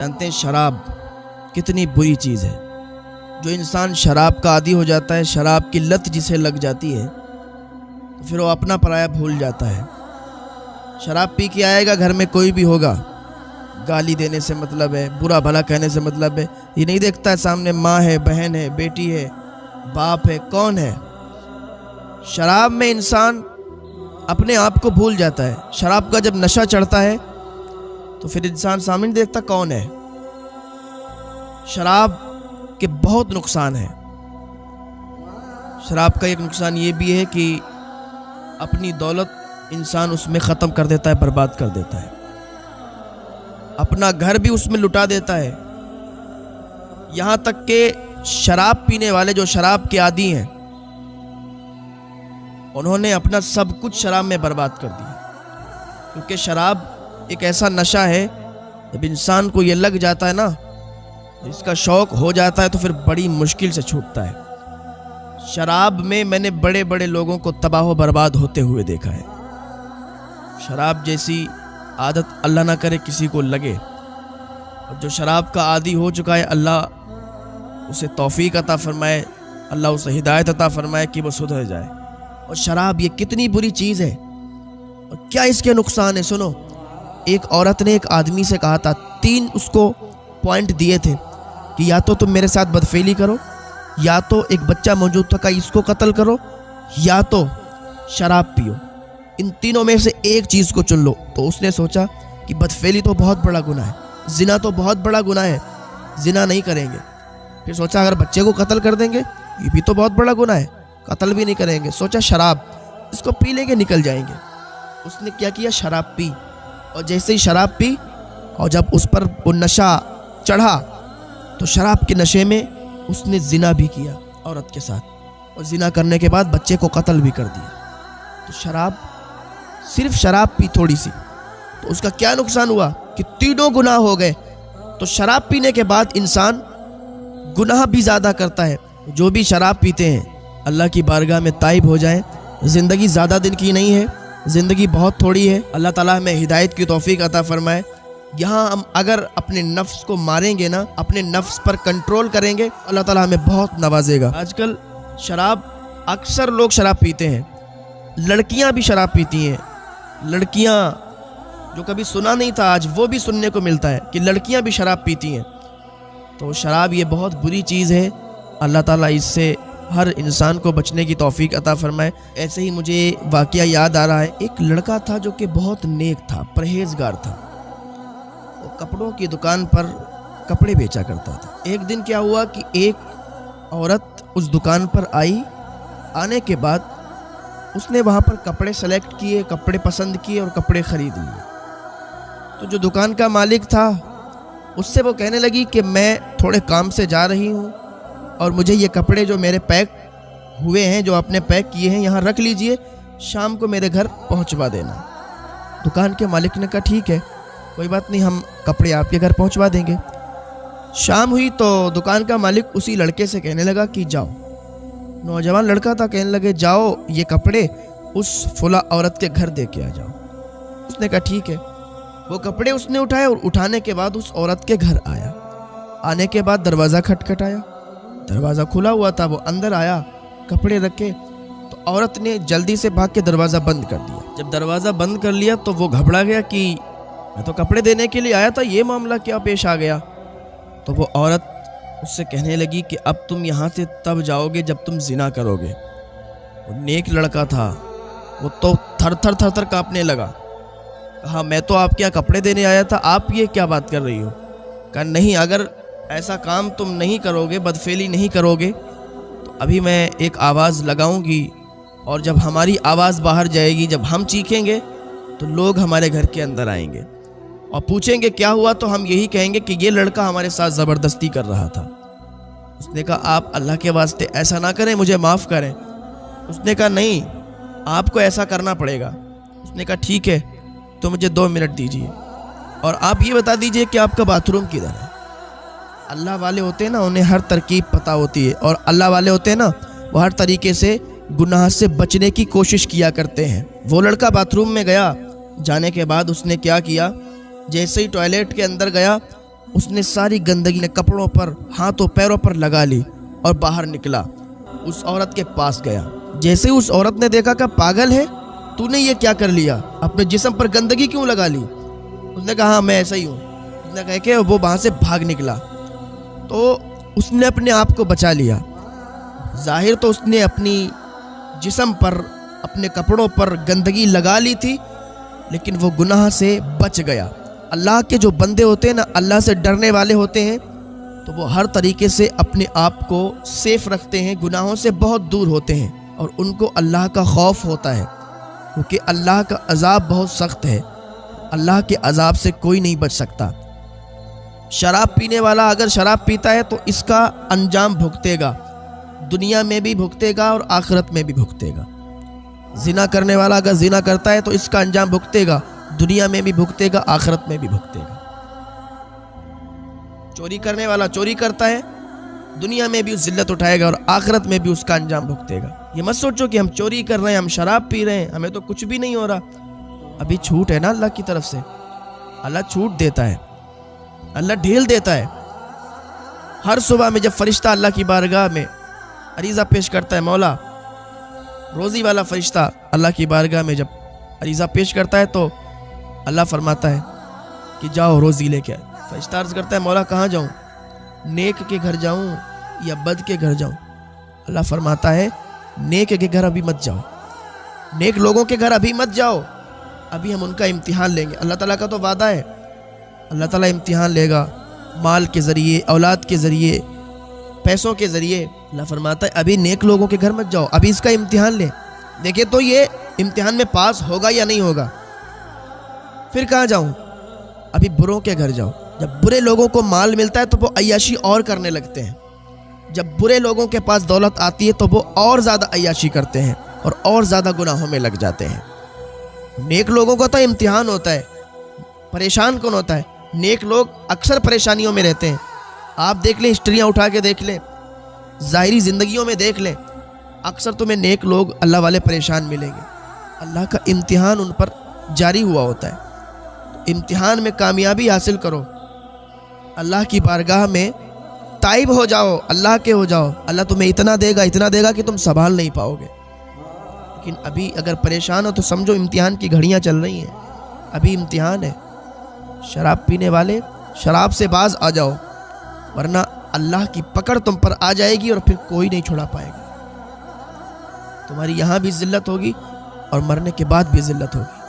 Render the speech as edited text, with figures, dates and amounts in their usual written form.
جانتے ہیں شراب کتنی بری چیز ہے۔ جو انسان شراب کا عادی ہو جاتا ہے، شراب کی لت جسے لگ جاتی ہے تو پھر وہ اپنا پرایا بھول جاتا ہے۔ شراب پی کے آئے گا، گھر میں کوئی بھی ہوگا، گالی دینے سے مطلب ہے، برا بھلا کہنے سے مطلب ہے، یہ نہیں دیکھتا ہے سامنے ماں ہے، بہن ہے، بیٹی ہے، باپ ہے، کون ہے۔ شراب میں انسان اپنے آپ کو بھول جاتا ہے۔ شراب کا جب نشہ چڑھتا ہے تو پھر انسان سامنے نہیں دیکھتا کون ہے۔ شراب کے بہت نقصان ہیں۔ شراب کا ایک نقصان یہ بھی ہے کہ اپنی دولت انسان اس میں ختم کر دیتا ہے، برباد کر دیتا ہے، اپنا گھر بھی اس میں لٹا دیتا ہے۔ یہاں تک کہ شراب پینے والے جو شراب کے عادی ہیں، انہوں نے اپنا سب کچھ شراب میں برباد کر دیا، کیونکہ شراب ایک ایسا نشہ ہے، جب انسان کو یہ لگ جاتا ہے نا، اس کا شوق ہو جاتا ہے تو پھر بڑی مشکل سے چھوٹتا ہے۔ شراب میں میں نے بڑے بڑے لوگوں کو تباہ و برباد ہوتے ہوئے دیکھا ہے۔ شراب جیسی عادت اللہ نہ کرے کسی کو لگے، اور جو شراب کا عادی ہو چکا ہے، اللہ اسے توفیق عطا فرمائے، اللہ اسے ہدایت عطا فرمائے کہ وہ سدھر جائے۔ اور شراب یہ کتنی بری چیز ہے، اور کیا اس کے نقصان ہے۔ سنو، ایک عورت نے ایک آدمی سے کہا تھا، 3 اس کو پوائنٹ دیے تھے کہ یا تو تم میرے ساتھ بدفعلی کرو، یا تو ایک بچہ موجود تھا کہ اس کو قتل کرو، یا تو شراب پیو، ان تینوں میں سے ایک چیز کو چن لو۔ تو اس نے سوچا کہ بدفعلی تو بہت بڑا گناہ ہے، زنا تو بہت بڑا گناہ ہے، زنا نہیں کریں گے۔ پھر سوچا اگر بچے کو قتل کر دیں گے یہ بھی تو بہت بڑا گناہ ہے، قتل بھی نہیں کریں گے۔ سوچا شراب، اس کو پی لیں گے نکل جائیں گے۔ اس نے کیا کیا، شراب پی، اور جیسے ہی شراب پی اور جب اس پر وہ نشہ چڑھا تو شراب کے نشے میں اس نے زنا بھی کیا عورت کے ساتھ، اور زنا کرنے کے بعد بچے کو قتل بھی کر دیا۔ تو شراب، صرف شراب پی تھوڑی سی، تو اس کا کیا نقصان ہوا کہ تینوں گناہ ہو گئے۔ تو شراب پینے کے بعد انسان گناہ بھی زیادہ کرتا ہے۔ جو بھی شراب پیتے ہیں اللہ کی بارگاہ میں تائب ہو جائیں۔ زندگی زیادہ دن کی نہیں ہے، زندگی بہت تھوڑی ہے۔ اللہ تعالیٰ ہمیں ہدایت کی توفیق عطا فرمائے۔ یہاں ہم اگر اپنے نفس کو ماریں گے نا، اپنے نفس پر کنٹرول کریں گے، اللہ تعالیٰ ہمیں بہت نوازے گا۔ آج کل شراب، اکثر لوگ شراب پیتے ہیں، لڑکیاں بھی شراب پیتی ہیں۔ لڑکیاں، جو کبھی سنا نہیں تھا آج وہ بھی سننے کو ملتا ہے کہ لڑکیاں بھی شراب پیتی ہیں۔ تو شراب یہ بہت بری چیز ہے، اللہ تعالیٰ اس سے ہر انسان کو بچنے کی توفیق عطا فرمائے۔ ایسے ہی مجھے واقعہ یاد آ رہا ہے، ایک لڑکا تھا جو کہ بہت نیک تھا، پرہیزگار تھا، وہ کپڑوں کی دکان پر کپڑے بیچا کرتا تھا۔ ایک دن کیا ہوا کہ ایک عورت اس دکان پر آئی، آنے کے بعد اس نے وہاں پر کپڑے سلیکٹ کیے، کپڑے پسند کیے اور کپڑے خرید لیے۔ تو جو دکان کا مالک تھا اس سے وہ کہنے لگی کہ میں تھوڑے کام سے جا رہی ہوں اور مجھے یہ کپڑے جو میرے پیک ہوئے ہیں، جو آپ نے پیک کیے ہیں، یہاں رکھ لیجئے، شام کو میرے گھر پہنچوا دینا۔ دکان کے مالک نے کہا ٹھیک ہے، کوئی بات نہیں، ہم کپڑے آپ کے گھر پہنچوا دیں گے۔ شام ہوئی تو دکان کا مالک اسی لڑکے سے کہنے لگا کہ جاؤ، نوجوان لڑکا تھا، کہنے لگے جاؤ یہ کپڑے اس فلاں عورت کے گھر دے کے آ جاؤ۔ اس نے کہا ٹھیک ہے۔ وہ کپڑے اس نے اٹھائے اور اٹھانے کے بعد اس عورت کے گھر آیا۔ آنے کے بعد دروازہ کھٹکھٹایا، دروازہ کھلا ہوا تھا، وہ اندر آیا، کپڑے رکھے، تو عورت نے جلدی سے بھاگ کے دروازہ بند کر دیا۔ جب دروازہ بند کر لیا تو وہ گھبرا گیا کہ میں تو کپڑے دینے کے لیے آیا تھا، یہ معاملہ کیا پیش آ گیا۔ تو وہ عورت اس سے کہنے لگی کہ اب تم یہاں سے تب جاؤ گے جب تم زنا کرو گے۔ وہ نیک لڑکا تھا، وہ تو تھر تھر تھر تھر کانپنے لگا۔ کہا میں تو آپ کے یہاں کپڑے دینے آیا تھا، آپ یہ کیا بات کر رہی ہو؟ کہا نہیں، اگر ایسا کام تم نہیں کرو گے، بدفعلی نہیں کرو گے، تو ابھی میں ایک آواز لگاؤں گی، اور جب ہماری آواز باہر جائے گی، جب ہم چیخیں گے تو لوگ ہمارے گھر کے اندر آئیں گے اور پوچھیں گے کیا ہوا، تو ہم یہی کہیں گے کہ یہ لڑکا ہمارے ساتھ زبردستی کر رہا تھا۔ اس نے کہا آپ اللہ کے واسطے ایسا نہ کریں، مجھے معاف کریں۔ اس نے کہا نہیں، آپ کو ایسا کرنا پڑے گا۔ اس نے کہا ٹھیک ہے، تو مجھے 2 منٹ دیجیے اور آپ یہ بتا دیجئے کہ آپ کا باتھ روم کدھر ہے۔ اللہ والے ہوتے ہیں نا، انہیں ہر ترکیب پتہ ہوتی ہے، اور اللہ والے ہوتے ہیں نا، وہ ہر طریقے سے گناہ سے بچنے کی کوشش کیا کرتے ہیں۔ وہ لڑکا باتھ روم میں گیا، جانے کے بعد اس نے کیا کیا، جیسے ہی ٹوائلٹ کے اندر گیا اس نے ساری گندگی کپڑوں پر ہاتھوں پیروں پر لگا لی اور باہر نکلا، اس عورت کے پاس گیا۔ جیسے اس عورت نے دیکھا کہ پاگل ہے تو نے یہ کیا کر لیا، اپنے جسم پر گندگی کیوں لگا لی؟ اس نے کہا ہاں میں ایسا ہی ہوں۔ اس نے کہا کہ وہ وہاں سے بھاگ نکلا تو اس نے اپنے آپ کو بچا لیا۔ ظاہر تو اس نے اپنی جسم پر اپنے کپڑوں پر گندگی لگا لی تھی، لیکن وہ گناہ سے بچ گیا۔ اللہ کے جو بندے ہوتے ہیں نا، اللہ سے ڈرنے والے ہوتے ہیں، تو وہ ہر طریقے سے اپنے آپ کو سیف رکھتے ہیں، گناہوں سے بہت دور ہوتے ہیں، اور ان کو اللہ کا خوف ہوتا ہے، کیونکہ اللہ کا عذاب بہت سخت ہے۔ اللہ کے عذاب سے کوئی نہیں بچ سکتا۔ شراب پینے والا اگر شراب پیتا ہے تو اس کا انجام بھگتے گا، دنیا میں بھی بھگتے گا اور آخرت میں بھی بھگتے گا۔ زنا کرنے والا اگر زنا کرتا ہے تو اس کا انجام بھگتے گا، دنیا میں بھی بھگتے گا، آخرت میں بھی بھگتے گا۔ چوری کرنے والا چوری کرتا ہے، دنیا میں بھی اس ذلت اٹھائے گا اور آخرت میں بھی اس کا انجام بھگتے گا۔ یہ مت سوچو کہ ہم چوری کر رہے ہیں، ہم شراب پی رہے ہیں، ہمیں تو کچھ بھی نہیں ہو رہا۔ ابھی چھوٹ ہے نا اللہ کی طرف سے، اللہ چھوٹ دیتا ہے، اللہ ڈھیل دیتا ہے۔ ہر صبح میں جب فرشتہ اللہ کی بارگاہ میں عریضہ پیش کرتا ہے، مولا روزی والا فرشتہ اللہ کی بارگاہ میں جب عریضہ پیش کرتا ہے تو اللہ فرماتا ہے کہ جاؤ روزی لے کے۔ فرشتہ عرض کرتا ہے مولا کہاں جاؤں، نیک کے گھر جاؤں یا بد کے گھر جاؤں؟ اللہ فرماتا ہے نیک کے گھر ابھی مت جاؤ، نیک لوگوں کے گھر ابھی مت جاؤ، ابھی ہم ان کا امتحان لیں گے۔ اللہ تعالیٰ کا تو وعدہ ہے، اللہ تعالیٰ امتحان لے گا، مال کے ذریعے، اولاد کے ذریعے، پیسوں کے ذریعے۔ اللہ فرماتا ہے ابھی نیک لوگوں کے گھر مت جاؤ، ابھی اس کا امتحان لیں، دیکھیں تو یہ امتحان میں پاس ہوگا یا نہیں ہوگا۔ پھر کہاں جاؤں؟ ابھی بروں کے گھر جاؤ۔ جب برے لوگوں کو مال ملتا ہے تو وہ عیاشی اور کرنے لگتے ہیں، جب برے لوگوں کے پاس دولت آتی ہے تو وہ اور زیادہ عیاشی کرتے ہیں اور زیادہ گناہوں میں لگ جاتے ہیں۔ نیک لوگوں کا تو امتحان ہوتا ہے، پریشان کون ہوتا ہے؟ نیک لوگ اکثر پریشانیوں میں رہتے ہیں۔ آپ دیکھ لیں، ہسٹریاں اٹھا کے دیکھ لیں، ظاہری زندگیوں میں دیکھ لیں، اکثر تمہیں نیک لوگ اللہ والے پریشان ملیں گے۔ اللہ کا امتحان ان پر جاری ہوا ہوتا ہے۔ امتحان میں کامیابی حاصل کرو، اللہ کی بارگاہ میں تائب ہو جاؤ، اللہ کے ہو جاؤ، اللہ تمہیں اتنا دے گا کہ تم سنبھال نہیں پاؤ گے۔ لیکن ابھی اگر پریشان ہو تو سمجھو امتحان کی گھڑیاں چل رہی ہیں، ابھی امتحان ہے۔ شراب پینے والے شراب سے باز آ جاؤ، ورنہ اللہ کی پکڑ تم پر آ جائے گی اور پھر کوئی نہیں چھڑا پائے گا۔ تمہاری یہاں بھی ذلت ہوگی اور مرنے کے بعد بھی ذلت ہوگی۔